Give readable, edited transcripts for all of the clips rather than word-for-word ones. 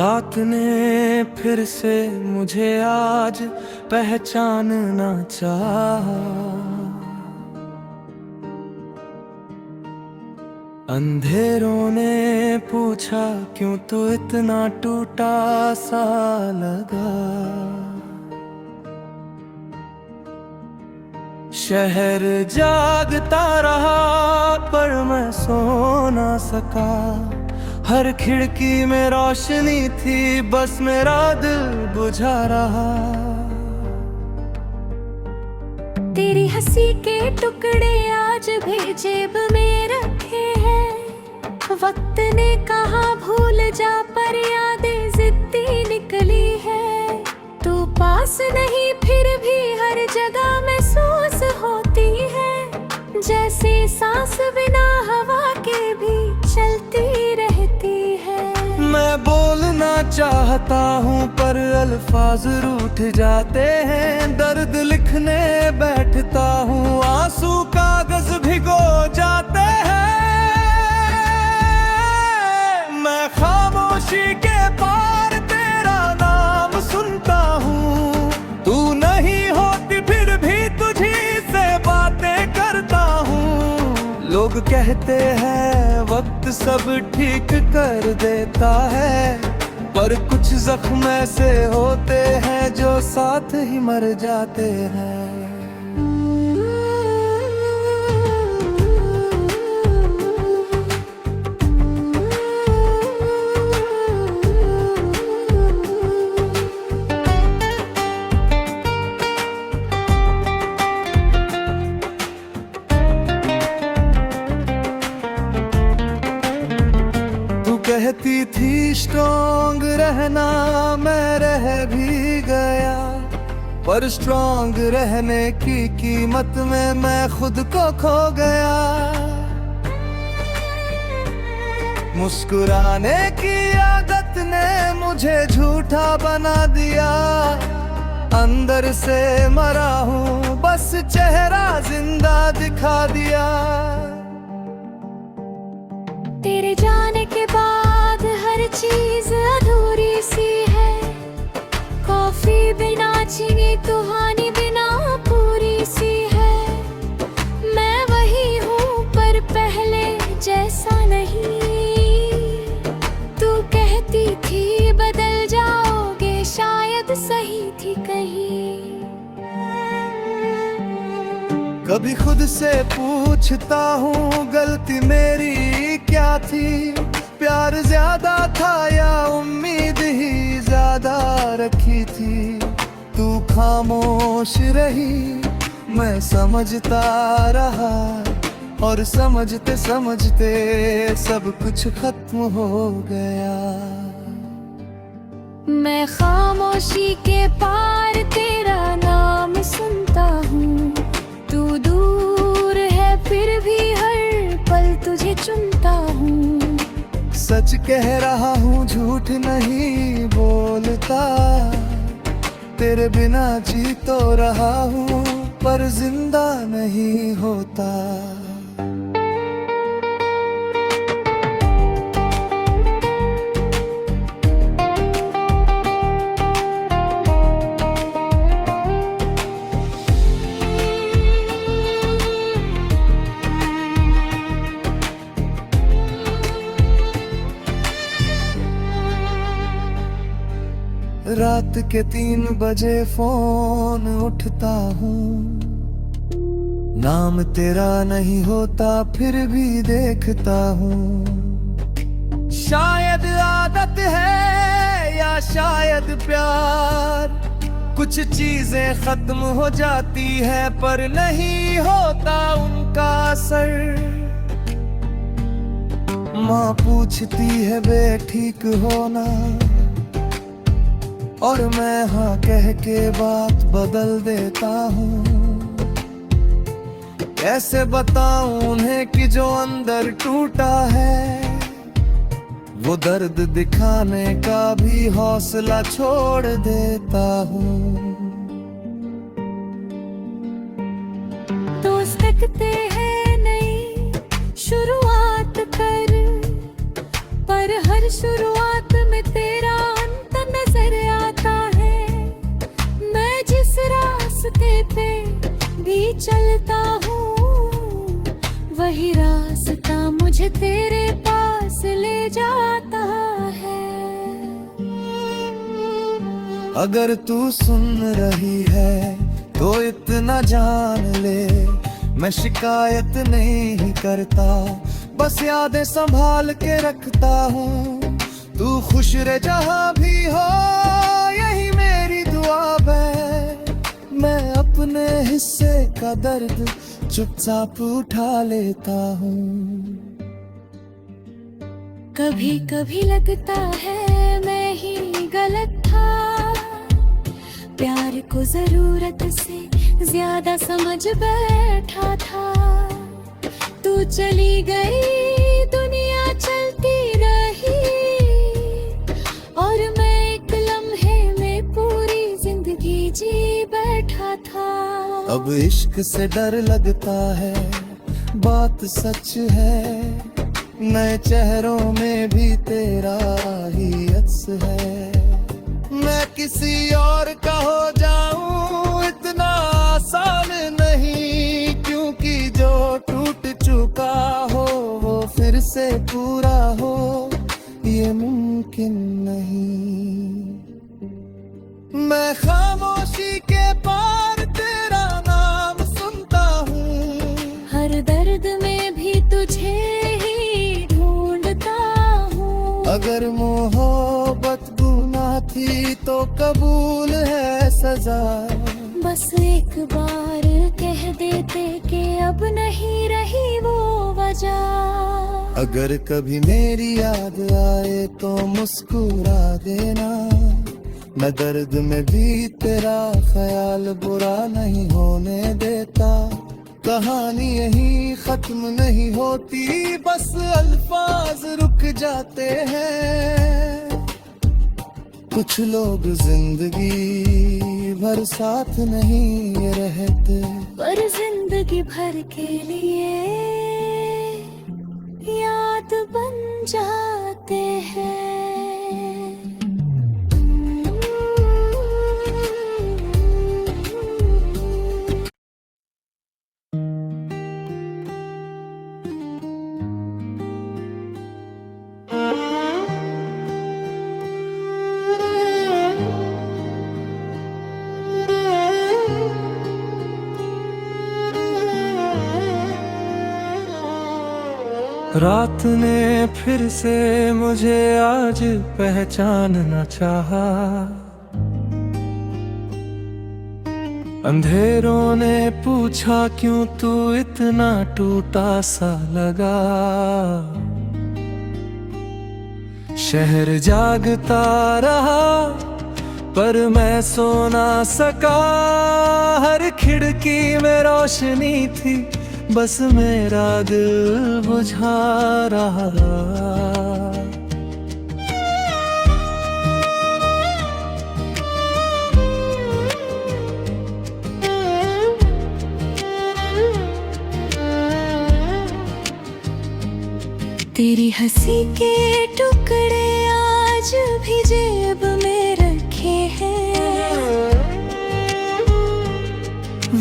रात ने फिर से मुझे आज पहचानना चाहा। अंधेरों ने पूछा क्यों तो इतना टूटा सा लगा। शहर जागता रहा पर मैं सो ना सका। हर खिड़की में रोशनी थी बस मेरा दिल बुझा रहा। तेरी हंसी के टुकड़े आज भी जेब में रखे हैं। वक्त ने कहा भूल जा पर यादें जिद्दी निकली है। तू पास नहीं फिर भी हर जगह महसूस होती है। जैसे सांस बिना हवा के भी चलती रहती है। मैं बोलना चाहता हूँ पर अल्फाज रूठ जाते हैं। दर्द लिखने बैठता हूँ आंसू कागज भिगो जाते हैं। मैं खामोशी के पार तेरा नाम सुनता हूँ। तू नहीं होती फिर भी तुझी से बातें करता हूँ। लोग कहते हैं वक्त सब ठीक कर देता है पर कुछ जख्म ऐसे होते हैं जो साथ ही मर जाते हैं। कहती थी स्ट्रॉन्ग रहना मैं रह भी गया। पर स्ट्रॉन्ग रहने की कीमत में मैं खुद को खो गया। मुस्कुराने की आदत ने मुझे झूठा बना दिया। अंदर से मरा हूँ बस चेहरा जिंदा दिखा दिया। तेरे जाने के बाद हर चीज अधूरी सी है। कॉफी बिना चीनी कहानी बिना पूरी सी है। मैं वही हूँ पर पहले जैसा नहीं। तू कहती थी बदल जाओगे शायद सही थी कहीं। कभी खुद से पूछता हूँ गलती मेरी क्या थी। प्यार ज्यादा था या उम्मीद ही ज्यादा रखी थी। तू खामोश रही मैं समझता रहा। और समझते समझते सब कुछ खत्म हो गया। मैं खामोशी के पार तेरा नाम सुनता हूँ। तू दूर है फिर भी हर पल तुझे चुनता हूँ। सच कह रहा हूँ झूठ नहीं बोलता। तेरे बिना जी तो रहा हूँ पर जिंदा नहीं होता। रात के 3 बजे फोन उठता हूँ। नाम तेरा नहीं होता फिर भी देखता हूँ। शायद आदत है या शायद प्यार। कुछ चीजें खत्म हो जाती है पर नहीं होता उनका असर। माँ पूछती है बे ठीक हो ना। और मैं हाँ कह के बात बदल देता हूँ। कैसे बताऊं उन्हें कि जो अंदर टूटा है वो दर्द दिखाने का भी हौसला छोड़ देता हूँ। दोस्त सकते हैं नई शुरुआत कर, पर हर शुरुआत में तेरा चलता हूँ, वही रास्ता मुझे तेरे पास ले जाता है। अगर तू सुन रही है तो इतना जान ले, मैं शिकायत नहीं करता, बस यादें संभाल के रखता हूँ। तू खुश रहे जहाँ भी हो, यही मेरी दुआ है। मैं अपने हिस्से का दर्द चुपचाप उठा लेता हूँ। कभी कभी लगता है मैं ही गलत था, प्यार को जरूरत से ज्यादा समझ बैठा था। तू चली गई, दुनिया चलती रही, और मैं एक लम्हे में पूरी जिंदगी जी बैठा था। अब इश्क से डर लगता है, बात सच है, नए चेहरों में भी तेरा ही अक्स है। मैं किसी और का हो जाऊं इतना आसान नहीं, क्योंकि जो टूट चुका हो वो फिर से पूरा हो, ये मुमकिन नहीं। मैं खामोशी के पार तेरा नाम सुनता हूँ, हर दर्द में भी तुझे ही ढूंढता हूँ। अगर मोहब्बत गुनाह थी तो कबूल है सजा, बस एक बार कह देते कि अब नहीं रही वो वजह। अगर कभी मेरी याद आए तो मुस्कुरा देना, मैं दर्द में भी तेरा ख्याल बुरा नहीं होने देता। कहानी यही खत्म नहीं होती, बस अल्फाज रुक जाते हैं। कुछ लोग जिंदगी भर साथ नहीं रहते, पर जिंदगी भर के लिए याद बन जाते हैं। रात ने फिर से मुझे आज पहचानना चाहा, अंधेरों ने पूछा क्यों तू इतना टूटा सा लगा। शहर जागता रहा पर मैं सो ना सका, हर खिड़की में रोशनी थी, बस मेरा दिल बुझा रहा। तेरी हंसी के टुकड़े आज भी जेब में रखे हैं,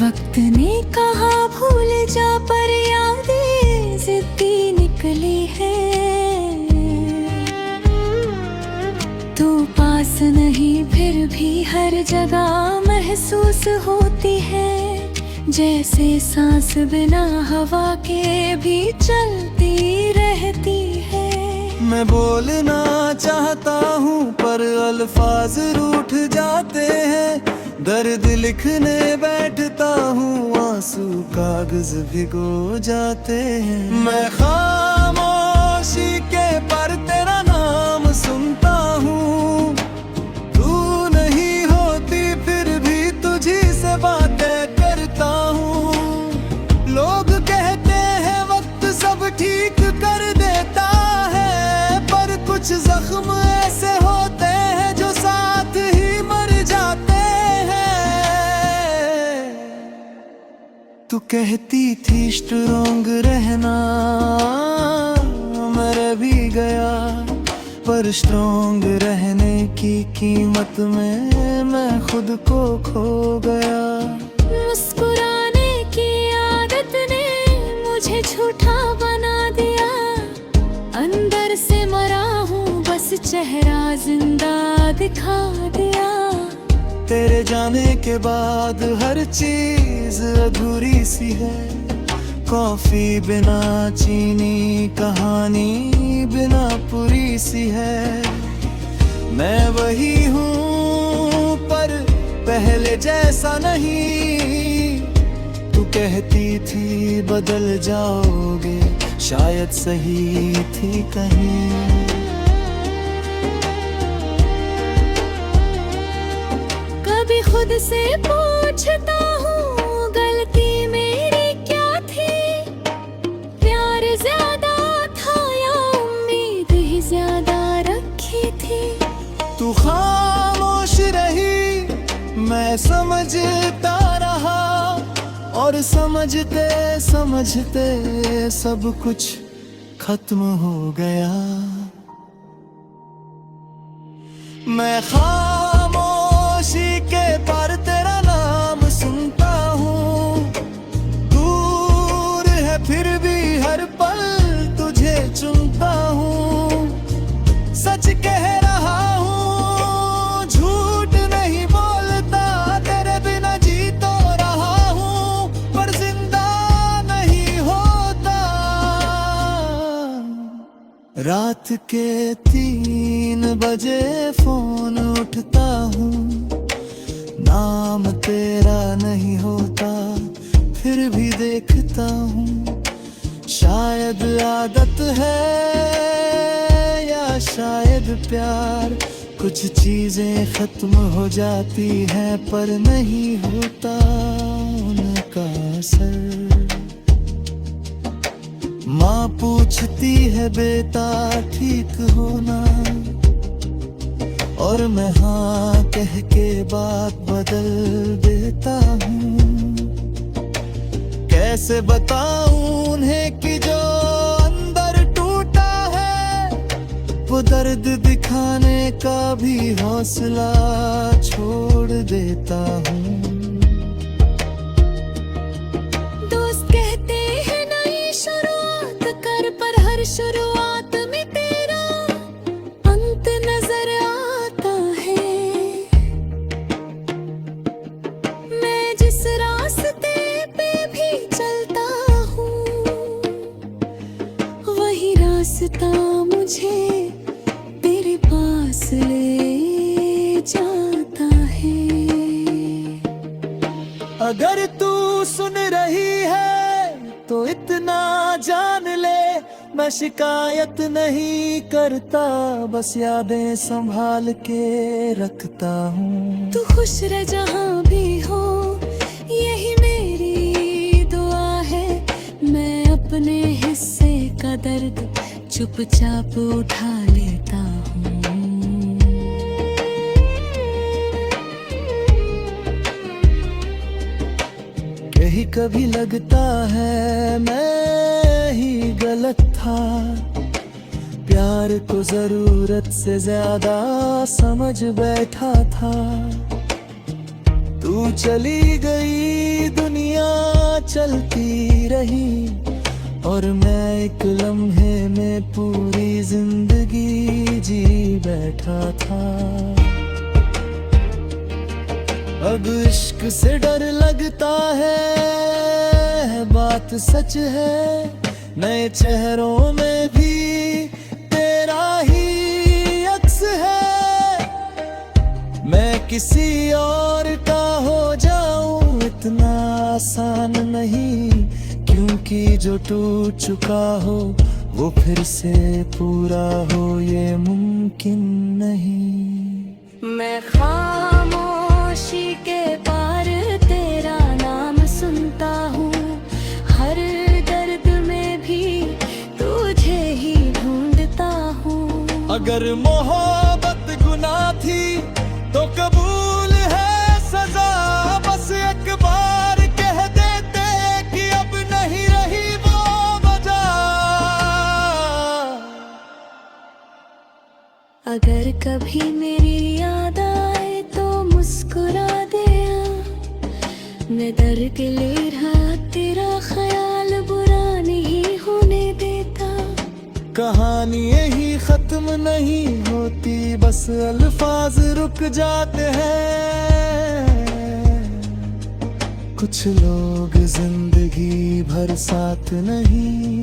वक्त ने कहा भूल जा पर यादें जिद्दी निकली है। तू पास नहीं फिर भी हर जगह महसूस होती है, जैसे सांस बिना हवा के भी चलती रहती है। मैं बोलना चाहता हूँ पर अल्फाज रूठ जाते हैं, दर्द लिखने बैठता हूँ आंसू कागज भिगो जाते हैं। मैं खामोशी के पर तेरा नाम सुनता हूँ, तू नहीं होती फिर भी तुझी से बातें करता हूँ। लोग कहते हैं वक्त सब ठीक कर देता है, पर कुछ जख्म ऐसे होते हैं जो साथ ही मर जाते हैं। तू कहती थी स्ट्रॉन्ग रहना, मर भी गया, पर स्ट्रॉन्ग रहने की कीमत में मैं खुद को खो गया। मुस्कुराने की चेहरा जिंदा दिखा दिया। तेरे जाने के बाद हर चीज अधूरी सी है। कॉफी बिना चीनी, कहानी बिना पूरी सी है। मैं वही हूँ पर पहले जैसा नहीं। तू कहती थी बदल जाओगे, शायद सही थी कहीं। कभी खुद से पूछता हूँ गलती मेरी क्या थी। प्यार ज्यादा था या उम्मीद ही ज्यादा रखी थी। तू खामोश रही, मैं समझता रहा, और समझते समझते सब कुछ खत्म हो गया। मैं खामोशी के पार तेरा नाम सुनता हूँ। दूर है फिर भी हर पल तुझे चुनता हूँ। सच कह रहा हूँ, झूठ नहीं बोलता। तेरे बिना जी तो रहा हूँ, पर जिंदा नहीं होता। रात के 3 बजे फोन उठता हूँ। नाम तेरा नहीं होता, फिर भी देखता हूँ। शायद आदत है या शायद प्यार। कुछ चीजें खत्म हो जाती हैं पर नहीं होता उनका असर। माँ पूछती है बेटा ठीक हो ना, और मैं हाँ कह के बात बदल देता हूँ। कैसे बताऊं उन्हें कि जो अंदर टूटा है, वो दर्द दिखाने का भी हौसला छोड़ देता हूँ। दोस्त कहते हैं नई शुरुआत कर, पर हर शुरुआत में तेरा अंत नजर आता है। मैं जिस रास्ते पे भी चलता हूँ, वही रास्ता मुझे तेरे पास ले जाता है। अगर तू सुन रही है तो इतना जान ले, मैं शिकायत नहीं करता, बस यादें संभाल के रखता हूँ। तू खुश रह जहाँ भी हो, यही मेरी दुआ है। मैं अपने हिस्से का दर्द चुपचाप उठा लेता हूँ। कहीं कभी लगता है मैं ही गलत था। प्यार को जरूरत से ज्यादा समझ बैठा था। तू चली गई, दुनिया चलती रही, और मैं एक लम्हे में पूरी जिंदगी जी बैठा था। अब इश्क से डर लगता है, बात सच है। नए चेहरों में भी तेरा ही अक्स है। मैं किसी और का हो जाऊं इतना आसान नहीं, क्योंकि जो टूट चुका हो वो फिर से पूरा हो ये मुमकिन नहीं। मैं खामोशी के पार तेरा नाम सुनता हूँ। हर दर्द में भी तुझे ही ढूंढता हूँ। अगर मोहब्बत गुनाह थी तो कबूल है सजा। बस एक बार कह देते कि अब नहीं रही वो वजह। अगर कभी मेरी याद आए तो मुस्कुरा दे। मैं डर के ले रहा तेरा ख्याल बुरा नहीं होने देता। कहानी यही खत्म नहीं होती, बस अल्फाज रुक जाते हैं। कुछ लोग जिंदगी भर साथ नहीं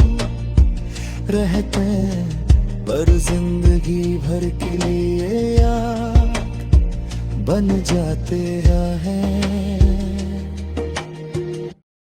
रहते, पर जिंदगी भर के लिए याद बन जाते हैं।